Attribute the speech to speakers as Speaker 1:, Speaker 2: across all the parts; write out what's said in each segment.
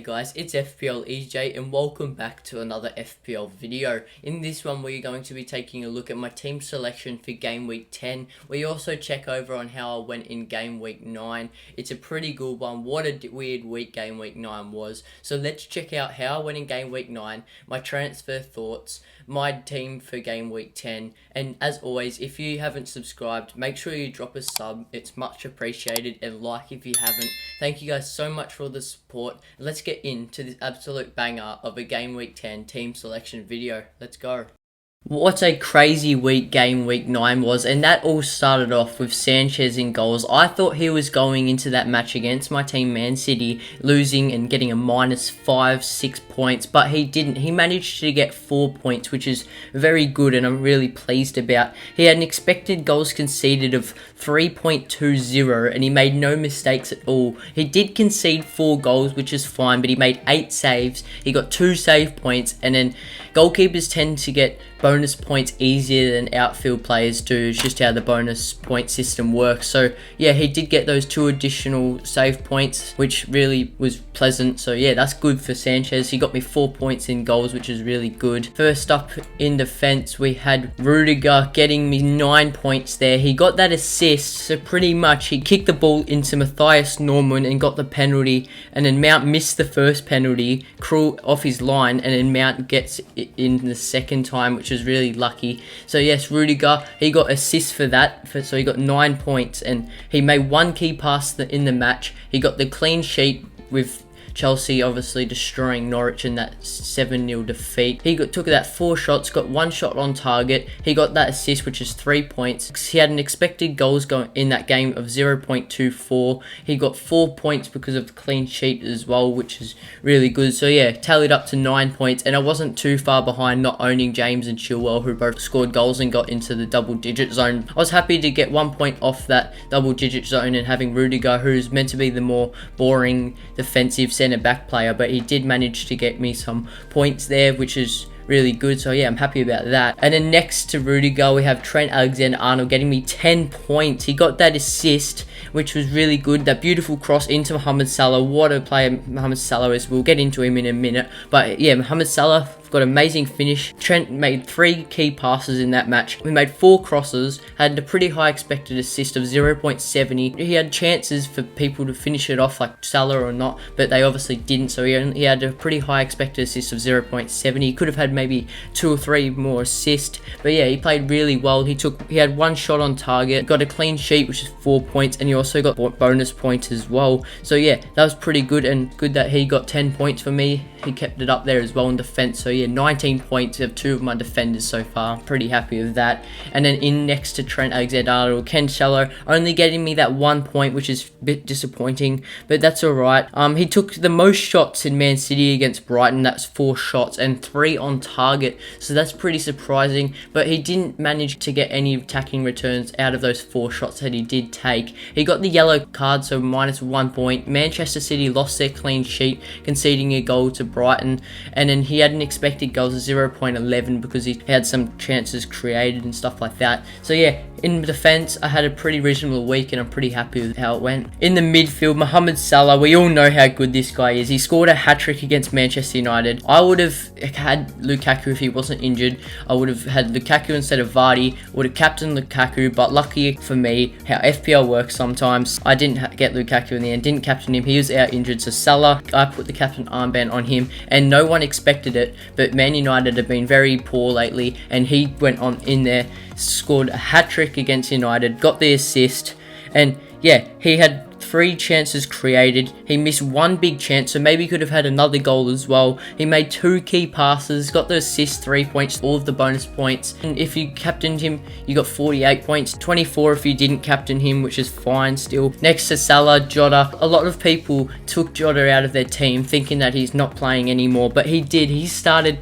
Speaker 1: guys, it's FPL EJ and welcome back to another FPL video. In this one we're going to be taking a look at my team selection for game week 10. We also check over on how I went in game week 9. It's a pretty good one. What a weird week game week 9 was. So let's check out how I went in game week 9, my transfer thoughts, my team for game week 10, and as always, if you haven't subscribed, make sure you drop a sub. It's much appreciated, and like if you haven't. Thank you guys so much for all the support. Let's get into this absolute banger of a game week 10 team selection video. Let's go. What a crazy week game week 9 was, and that all started off with Sanchez in goals. I thought he was going into that match against my team Man City losing and getting a -5-6 points, but he didn't. He managed to get 4 points, which is very good and I'm really pleased about. He had an expected goals conceded of 3.20 and he made no mistakes at all. He did concede 4 goals, which is fine, but he made 8 saves. He got 2 save points, and then goalkeepers tend to get bonus points easier than outfield players do. It's just how the bonus point system works. So yeah, he did get those 2 additional save points, which really was pleasant. So yeah, that's good for Sanchez. He got me 4 points in goals, which is really good. First up in defense, we had Rudiger getting me 9 points there. He got that assist, so pretty much he kicked the ball into Matthias Norman and got the penalty, and then Mount missed the first penalty, Krul off his line, and then Mount gets it in the second time, which is really lucky. So yes, Rudiger, he got assists for that, so he got 9 points, and he made 1 key pass in the match. He got the clean sheet with Chelsea obviously destroying Norwich in that 7-0 defeat. He took that 4 shots, got 1 shot on target. He got that assist, which is 3 points. He had an expected goals going in that game of 0.24. He got 4 points because of the clean sheet as well, which is really good. So yeah, tallied up to 9 points, and I wasn't too far behind not owning James and Chilwell, who both scored goals and got into the double-digit zone. I was happy to get 1 point off that double-digit zone and having Rudiger, who's meant to be the more boring defensive centre-back player, but he did manage to get me some points there, which is really good. So yeah, I'm happy about that. And then next to Rudiger, we have Trent Alexander-Arnold getting me 10 points. He got that assist, which was really good. That beautiful cross into Mohamed Salla. What a player Mohamed Salla is. We'll get into him in a minute. But yeah, Mohamed Salla got an amazing finish. Trent made 3 key passes in that match. We made 4 crosses, had a pretty high expected assist of 0.70. He had chances for people to finish it off like Salla or not, but they obviously didn't, so he had a pretty high expected assist of 0.70. He could have had maybe 2 or 3 more assists, but yeah, he played really well. He had 1 shot on target, got a clean sheet, which is 4 points, and he also got bonus points as well. So yeah, that was pretty good, and good that he got 10 points for me. He kept it up there as well in defense. So yeah, 19 points of 2 of my defenders so far. Pretty happy with that. And then in next to Trent Alexander-Arnold, Ken Shallow, only getting me that 1 point, which is a bit disappointing, but that's alright. He took the most shots in Man City against Brighton. That's 4 shots and 3 on target, so that's pretty surprising, but he didn't manage to get any attacking returns out of those 4 shots that he did take. He got the yellow card, so -1 point. Manchester City lost their clean sheet, conceding a goal to Brighton, and then he had an expected goals of 0.11 because he had some chances created and stuff like that. So yeah, in defense, I had a pretty reasonable week and I'm pretty happy with how it went. In the midfield, Mohamed Salla, we all know how good this guy is. He scored a hat-trick against Manchester United. I would have had Lukaku if he wasn't injured. I would have had Lukaku instead of Vardy, would have captained Lukaku, but lucky for me, how FPL works sometimes, I didn't get Lukaku in the end, didn't captain him. He was out injured, so Salla, I put the captain armband on him, and no one expected it, but Man United have been very poor lately, and he went on in there, scored a hat-trick against United, got the assist, and yeah, he had 3 chances created. He missed 1 big chance, so maybe he could have had another goal as well. He made 2 key passes, got the assist, 3 points, all of the bonus points. And if you captained him, you got 48 points, 24 if you didn't captain him, which is fine still. Next to Salla, Jorda. A lot of people took Jorda out of their team thinking that he's not playing anymore, but he did. He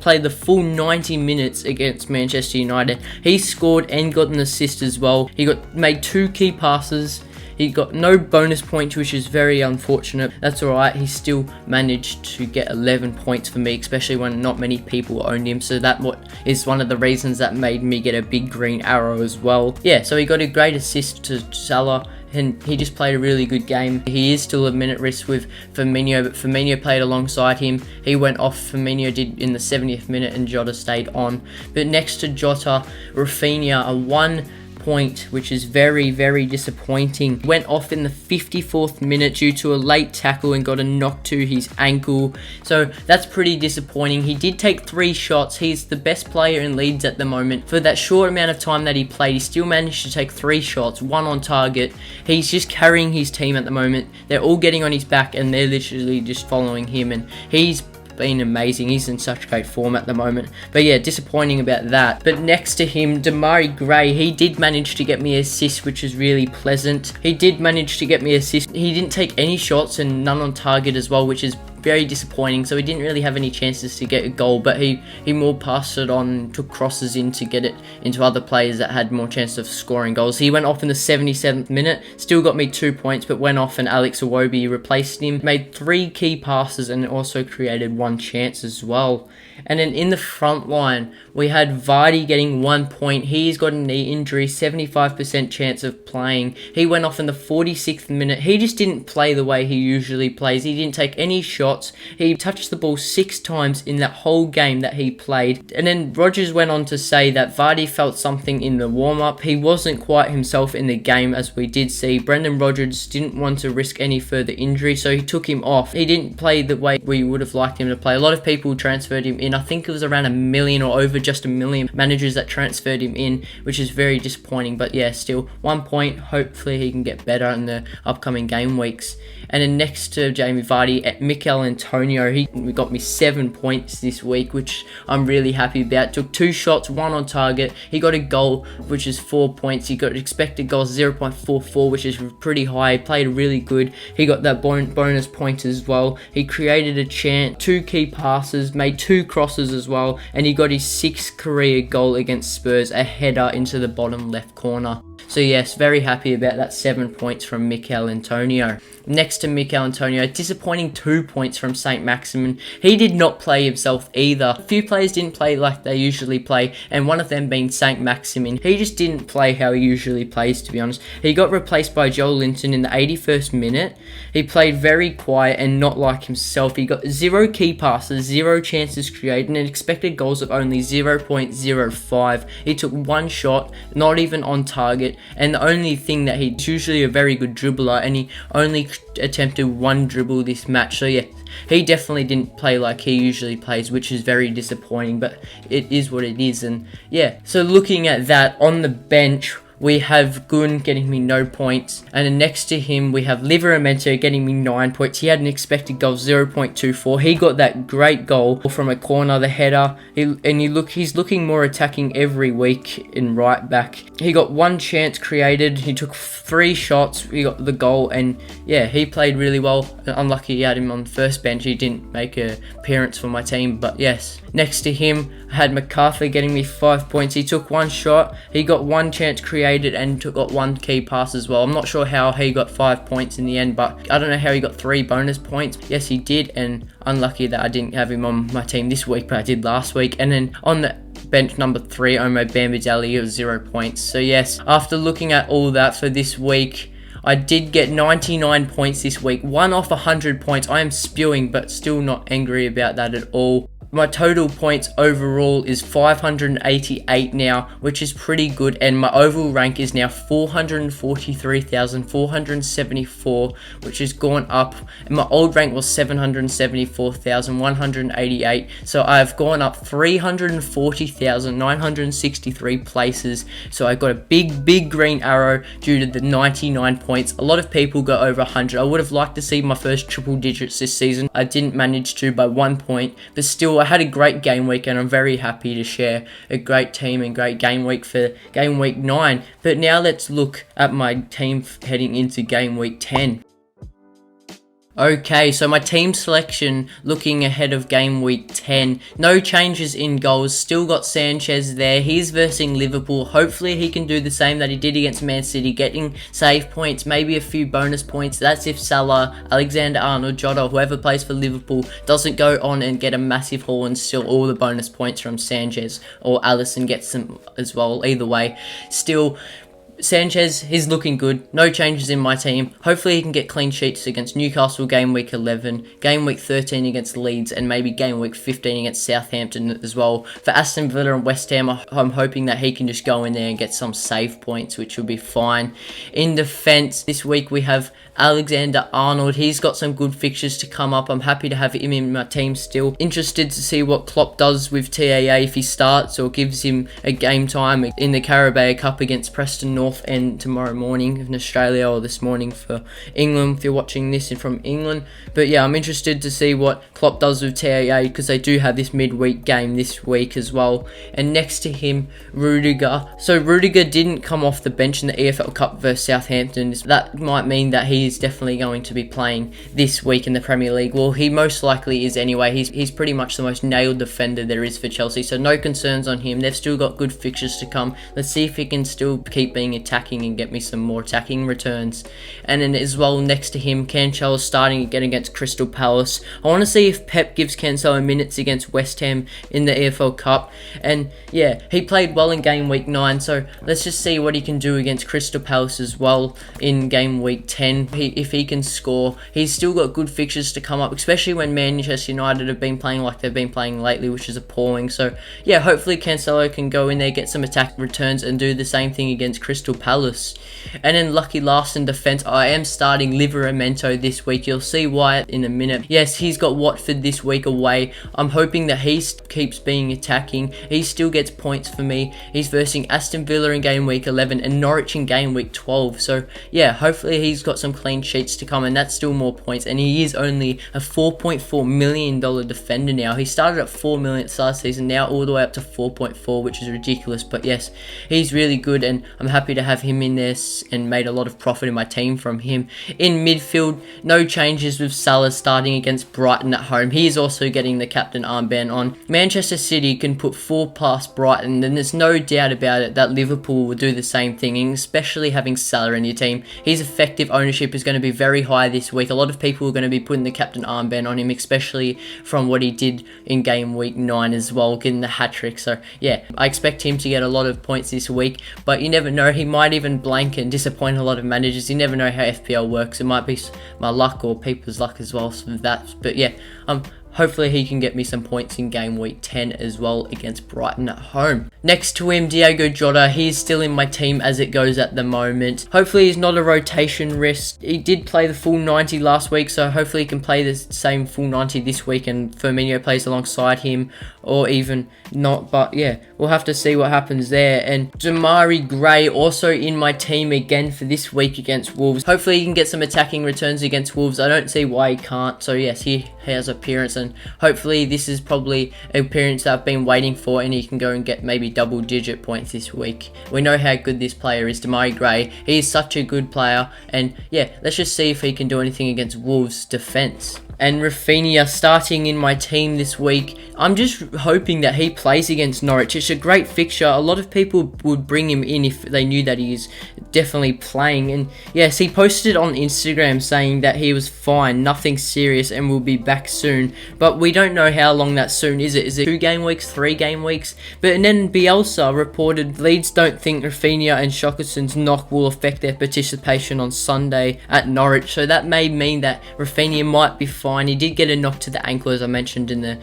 Speaker 1: played the full 90 minutes against Manchester United. He scored and got an assist as well. He made 2 key passes. He got no bonus points, which is very unfortunate. That's alright, he still managed to get 11 points for me, especially when not many people owned him, so that is one of the reasons that made me get a big green arrow as well. Yeah, so he got a great assist to Salla, and he just played a really good game. He is still a minute risk with Firmino, but Firmino played alongside him. He went off, Firmino did in the 70th minute, and Jorda stayed on. But next to Jota, Rafinha, a 1 point, which is very, very disappointing. Went off in the 54th minute due to a late tackle and got a knock to his ankle. So that's pretty disappointing. He did take 3 shots. He's the best player in Leeds at the moment. For that short amount of time that he played, he still managed to take 3 shots, 1 on target. He's just carrying his team at the moment. They're all getting on his back and they're literally just following him, and he's been amazing. He's in such great form at the moment. But yeah, disappointing about that. But next to him, Jamari Grey, he did manage to get me assist, which is really pleasant. He did manage to get me assist. He didn't take any shots and none on target as well, which is very disappointing. So he didn't really have any chances to get a goal, but he more passed it on, took crosses in to get it into other players that had more chance of scoring goals. He went off in the 77th minute, still got me 2 points, but went off and Alex Iwobi replaced him, made 3 key passes and also created 1 chance as well. And then in the front line, we had Vardy getting 1 point. He's got a knee injury, 75% chance of playing. He went off in the 46th minute. He just didn't play the way he usually plays. He didn't take any shots. He touched the ball 6 times in that whole game that he played. And then Rodgers went on to say that Vardy felt something in the warm-up. He wasn't quite himself in the game, as we did see. Brendan Rodgers didn't want to risk any further injury, so he took him off. He didn't play the way we would have liked him to play. A lot of people transferred him in. I think it was around 1 million or over just 1 million managers that transferred him in, which is very disappointing. But yeah, still 1 point. Hopefully he can get better in the upcoming game weeks. And then next to Jamie Vardy, Mikel Antonio, he got me 7 points this week, which I'm really happy about. Took 2 shots, 1 on target. He got a goal, which is 4 points. He got expected goals 0.44, which is pretty high. He played really good. He got that bonus point as well. He created a chance, 2 key passes, made 2 crosses as well, and he got his 6th career goal against Spurs, a header into the bottom left corner. So yes, very happy about that 7 points from Mikel Antonio. Next to Mikel Antonio, disappointing 2 points from St. Maximin. He did not play himself either. A few players didn't play like they usually play, and one of them being St. Maximin. He just didn't play how he usually plays, to be honest. He got replaced by Joel Linton in the 81st minute. He played very quiet and not like himself. He got 0 key passes, 0 chances created, and expected goals of only 0.05. He took 1 shot, not even on target, and the only thing that he's usually a very good dribbler, and he only attempted 1 dribble this match. So yeah, he definitely didn't play like he usually plays, which is very disappointing, but it is what it is. And yeah, so looking at that, on the bench we have Gun getting me no points, and then next to him we have Livramento getting me 9 points. He had an expected goal 0.24. He got that great goal from a corner, the header. He's looking more attacking every week in right back. He got 1 chance created. He took 3 shots. He got the goal, and yeah, he played really well. Unlucky he had him on the first bench. He didn't make an appearance for my team, but yes. Next to him, I had McCarthy getting me 5 points. He took 1 shot. He got 1 chance created and got 1 key pass as well. I'm not sure how he got 5 points in the end, but I don't know how he got 3 bonus points. Yes, he did, and unlucky that I didn't have him on my team this week, but I did last week. And then on the bench number 3, Omo Bambadeli, of 0 points. So yes, after looking at all that for this week, I did get 99 points this week, 1 off 100 points. I am spewing, but still not angry about that at all. My total points overall is 588 now, which is pretty good, and my overall rank is now 443,474, which has gone up, and my old rank was 774,188, so I've gone up 340,963 places. So I got a big green arrow due to the 99 points. A lot of people got over 100. I would have liked to see my first triple digits this season. I didn't manage to by 1 point, but still I had a great game week, and I'm very happy to share a great team and great game week for game week 9. But now let's look at my team heading into game week 10. Okay, so my team selection looking ahead of game week 10. No changes in goals. Still got Sanchez there. He's versing Liverpool. Hopefully he can do the same that he did against Man City, getting save points, maybe a few bonus points. That's if Salla, Alexander-Arnold, Jorda, whoever plays for Liverpool, doesn't go on and get a massive haul and steal all the bonus points from Sanchez, or Alisson gets them as well. Either way, still, Sanchez, he's looking good. No changes in my team. Hopefully he can get clean sheets against Newcastle game week 11, game week 13 against Leeds, and maybe game week 15 against Southampton as well. For Aston Villa and West Ham, I'm hoping that he can just go in there and get some save points, which will be fine. In defence, this week we have Alexander-Arnold. He's got some good fixtures to come up. I'm happy to have him in my team still. Interested to see what Klopp does with TAA if he starts or gives him a game time in the Carabao Cup against Preston North End tomorrow morning in Australia, or this morning for England if you're watching this from England. But yeah, I'm interested to see what Klopp does with TAA because they do have this midweek game this week as well. And next to him, Rudiger. So Rudiger didn't come off the bench in the EFL Cup versus Southampton. That might mean that he is definitely going to be playing this week in the Premier League. Well, he most likely is anyway. He's pretty much the most nailed defender there is for Chelsea, so no concerns on him. They've still got good fixtures to come. Let's see if he can still keep being attacking and get me some more attacking returns. And then as well, next to him, Cancelo starting again against Crystal Palace. I want to see if Pep gives Cancelo minutes against West Ham in the EFL Cup. And yeah, he played well in game week 9, so let's just see what he can do against Crystal Palace as well in game week 10. If he can score, he's still got good fixtures to come up, especially when Manchester United have been playing like they've been playing lately, which is appalling. So yeah, hopefully Cancelo can go in there, get some attack returns, and do the same thing against Crystal Palace. And then lucky last in defence, I am starting Livramento this week. You'll see why in a minute. Yes, he's got Watford this week away. I'm hoping that he keeps being attacking. He still gets points for me. He's versing Aston Villa in game week 11 and Norwich in game week 12. So yeah, hopefully he's got some clean sheets to come, and that's still more points. And he is only a $4.4 million defender now. He started at $4 million at the start of the season, now all the way up to 4.4, which is ridiculous. But yes, he's really good, and I'm happy to have him in there and made a lot of profit in my team from him. In midfield, no changes with Salla starting against Brighton at home. He is also getting the captain armband on. Manchester City can put 4 past Brighton, and there's no doubt about it that Liverpool will do the same thing, and especially having Salla in your team. His effective ownership is going to be very high this week. A lot of people are going to be putting the captain armband on him, especially from what he did in game week 9 as well, getting the hat-trick. So yeah, I expect him to get a lot of points this week, but you never know, he might even blank and disappoint a lot of managers. You never know how FPL works. It might be my luck or people's luck as well for that. But yeah, hopefully he can get me some points in game week 10 as well against Brighton at home. Next to him, Diogo Jorda. He's still in my team as it goes at the moment. Hopefully he's not a rotation risk. He did play the full 90 last week, so hopefully he can play the same full 90 this week and Firmino plays alongside him, or even not. But yeah, we'll have to see what happens there. And Jamari Grey also in my team again for this week against Wolves. Hopefully he can get some attacking returns against Wolves. I don't see why he can't. So yes, he has appearance, and hopefully this is probably an appearance that I've been waiting for, and he can go and get maybe double-digit points this week. We know how good this player is, Jamari Grey. He is such a good player, and yeah, let's just see if he can do anything against Wolves' defence. And Rafinha starting in my team this week. I'm just hoping that he plays against Norwich. It's a great fixture. A lot of people would bring him in if they knew that he is definitely playing. And yes, he posted on Instagram saying that he was fine, nothing serious, and will be back soon. But we don't know how long that soon is. Is it 2 game weeks, 3 game weeks? But and then Bielsa reported Leeds don't think Rafinha and Shokerson's knock will affect their participation on Sunday at Norwich. So that may mean that Rafinha might be fine. He did get a knock to the ankle, as I mentioned in the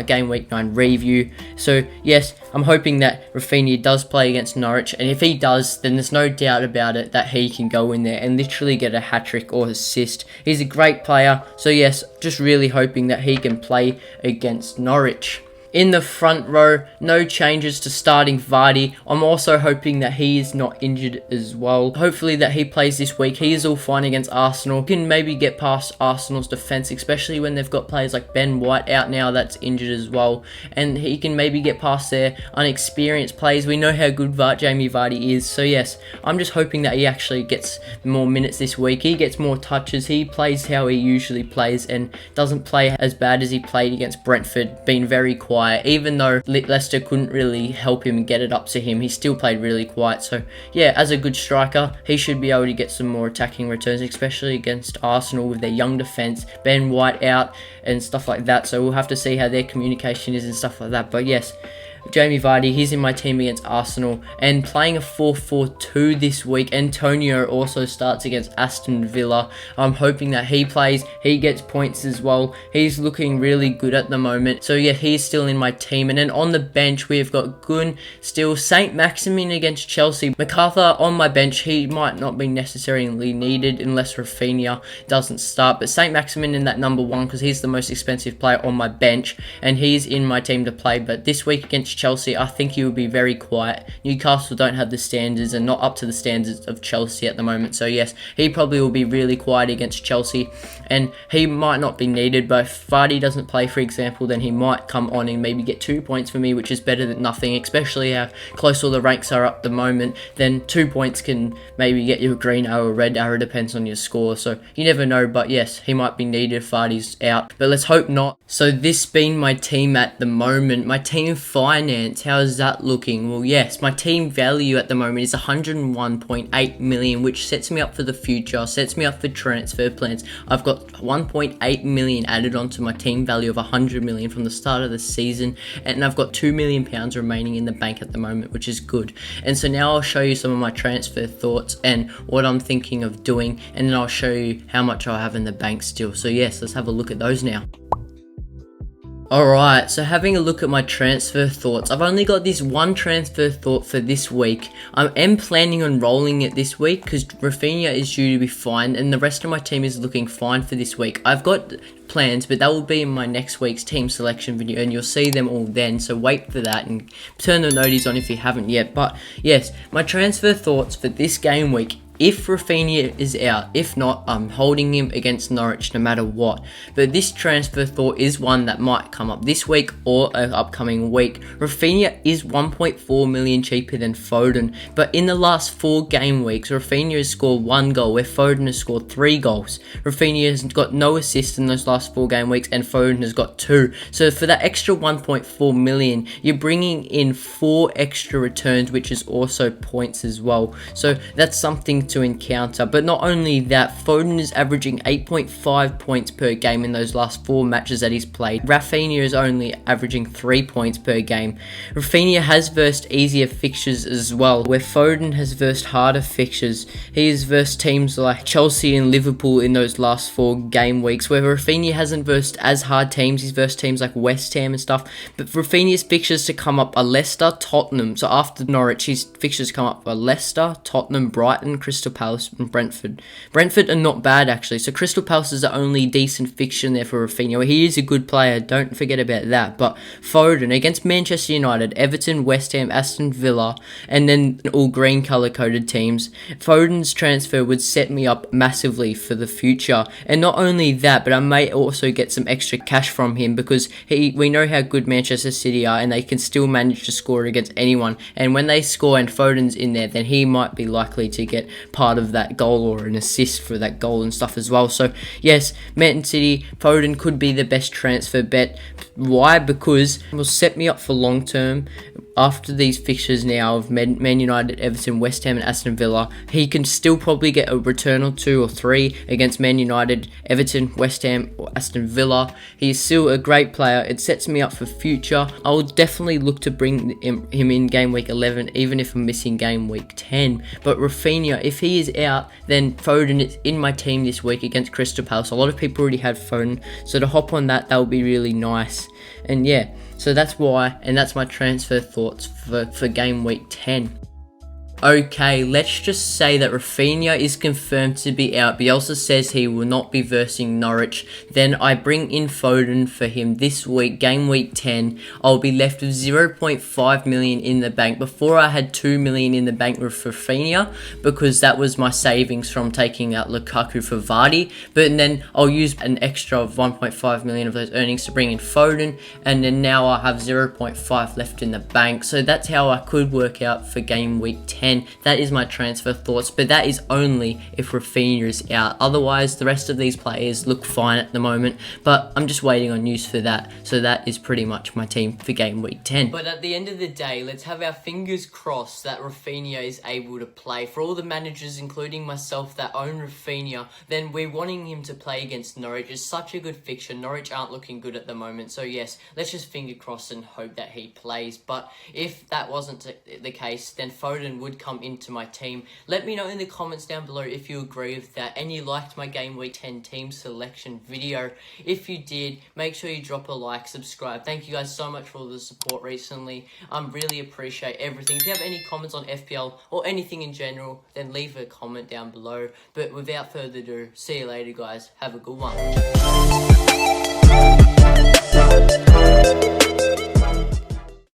Speaker 1: game week 9 review. So yes, I'm hoping that Rafinha does play against Norwich, and if he does, then there's no doubt about it that he can go in there and literally get a hat-trick or assist. He's a great player, so yes, just really hoping that he can play against Norwich. In the front row, no changes to starting Vardy. I'm also hoping that he is not injured as well. Hopefully that he plays this week. He is all fine against Arsenal. Can maybe get past Arsenal's defence, especially when they've got players like Ben White out now that's injured as well. And he can maybe get past their unexperienced players. We know how good Jamie Vardy is. So yes, I'm just hoping that he actually gets more minutes this week. He gets more touches. He plays how he usually plays and doesn't play as bad as he played against Brentford, being very quiet. Even though Leicester couldn't really help him and get it up to him, he still played really quiet. So yeah, as a good striker, he should be able to get some more attacking returns, especially against Arsenal with their young defence, Ben White out and stuff like that. So we'll have to see how their communication is and stuff like that. But yes, Jamie Vardy, he's in my team against Arsenal, and playing a 4-4-2 this week. Antonio also starts against Aston Villa. I'm hoping that he plays, he gets points as well. He's looking really good at the moment. So yeah, he's still in my team. And then on the bench, we've got Gun still, St. Maximin against Chelsea. MacArthur on my bench, he might not be necessarily needed unless Rafinha doesn't start. But St. Maximin in that number 1 because he's the most expensive player on my bench, and he's in my team to play. But this week against Chelsea, I think he will be very quiet. Newcastle don't have the standards and not up to the standards of Chelsea at the moment. So yes, he probably will be really quiet against Chelsea, and he might not be needed. But if Vardy doesn't play, for example, then he might come on and maybe get 2 points for me, which is better than nothing, especially how close all the ranks are at the moment. Then 2 points can maybe get you a green arrow or red arrow, depends on your score. So you never know, but yes, he might be needed if Vardy's out. But let's hope not. So this being my team at the moment, my team finance, how is that looking? Well, yes, my team value at the moment is 101.8 million, which sets me up for the future, sets me up for transfer plans. I've got 1.8 million added onto my team value of 100 million from the start of the season, and I've got 2 million pounds remaining in the bank at the moment, which is good. And so now I'll show you some of my transfer thoughts and what I'm thinking of doing, and then I'll show you how much I have in the bank still. So yes, let's have a look at those now. Alright, so having a look at my transfer thoughts, I've only got this one transfer thought for this week. I am planning on rolling it this week because Rafinha is due to be fine and the rest of my team is looking fine for this week. I've got plans, but that will be in my next week's team selection video and you'll see them all then, so wait for that and turn the noties on if you haven't yet. But yes, my transfer thoughts for this game week: if Rafinha is out, if not, I'm holding him against Norwich no matter what. But this transfer thought is one that might come up this week or an upcoming week. Rafinha is 1.4 million cheaper than Foden, but in the last 4 game weeks, Rafinha has scored 1 goal where Foden has scored 3 goals. Rafinha has got no assists in those last 4 game weeks and Foden has got 2. So for that extra 1.4 million, you're bringing in 4 extra returns, which is also points as well. So that's something to encounter. But not only that, Foden is averaging 8.5 points per game in those last 4 matches that he's played. Rafinha is only averaging 3 points per game. Rafinha has versed easier fixtures as well, where Foden has versed harder fixtures. He has versed teams like Chelsea and Liverpool in those last 4 game weeks, where Rafinha hasn't versed as hard teams. He's versed teams like West Ham and stuff. But Rafinha's fixtures to come up are Leicester, Tottenham. So after Norwich, his fixtures come up are Leicester, Tottenham, Brighton, Crystal Palace and Brentford. Brentford are not bad actually, so Crystal Palace is the only decent fixture there for Rafinha. He is a good player, don't forget about that. But Foden against Manchester United, Everton, West Ham, Aston Villa, and then all green colour coded teams, Foden's transfer would set me up massively for the future. And not only that, but I may also get some extra cash from him because we know how good Manchester City are and they can still manage to score against anyone. And when they score and Foden's in there, then he might be likely to get part of that goal or an assist for that goal and stuff as well. So yes, Man City, Foden could be the best transfer bet. Why? Because it will set me up for long term. After these fixtures now of Man United, Everton, West Ham and Aston Villa, he can still probably get a return or 2 or 3 against Man United, Everton, West Ham or Aston Villa. He's still a great player. It sets me up for future. I will definitely look to bring him in game week 11, even if I'm missing game week 10. But Rafinha, if he is out, then Foden is in my team this week against Crystal Palace. A lot of people already had Foden, so to hop on that would be really nice. And yeah, so that's why, and that's my transfer thoughts for game week 10. Okay, let's just say that Rafinha is confirmed to be out. Bielsa says he will not be versing Norwich. Then I bring in Foden for him this week, game week 10. I'll be left with 0.5 million in the bank. Before I had 2 million in the bank with Rafinha because that was my savings from taking out Lukaku for Vardy. But then I'll use an extra of 1.5 million of those earnings to bring in Foden. And then now I have 0.5 left in the bank. So that's how I could work out for game week 10. That is my transfer thoughts, but that is only if Rafinha is out. Otherwise, the rest of these players look fine at the moment, but I'm just waiting on news for that. So that is pretty much my team for game week 10. But at the end of the day, let's have our fingers crossed that Rafinha is able to play. For all the managers, including myself, that own Rafinha, then we're wanting him to play against Norwich. It's such a good fixture. Norwich aren't looking good at the moment, so yes, let's just finger cross and hope that he plays. But if that wasn't the case, then Foden would come into my team. Let me know in the comments down below if you agree with that and you liked my game week 10 team selection video. If you did, make sure you drop a like, subscribe. Thank you guys so much for all the support recently. Really appreciate everything. If you have any comments on FPL or anything in general, then leave a comment down below. But without further ado, see you later guys. Have a good one.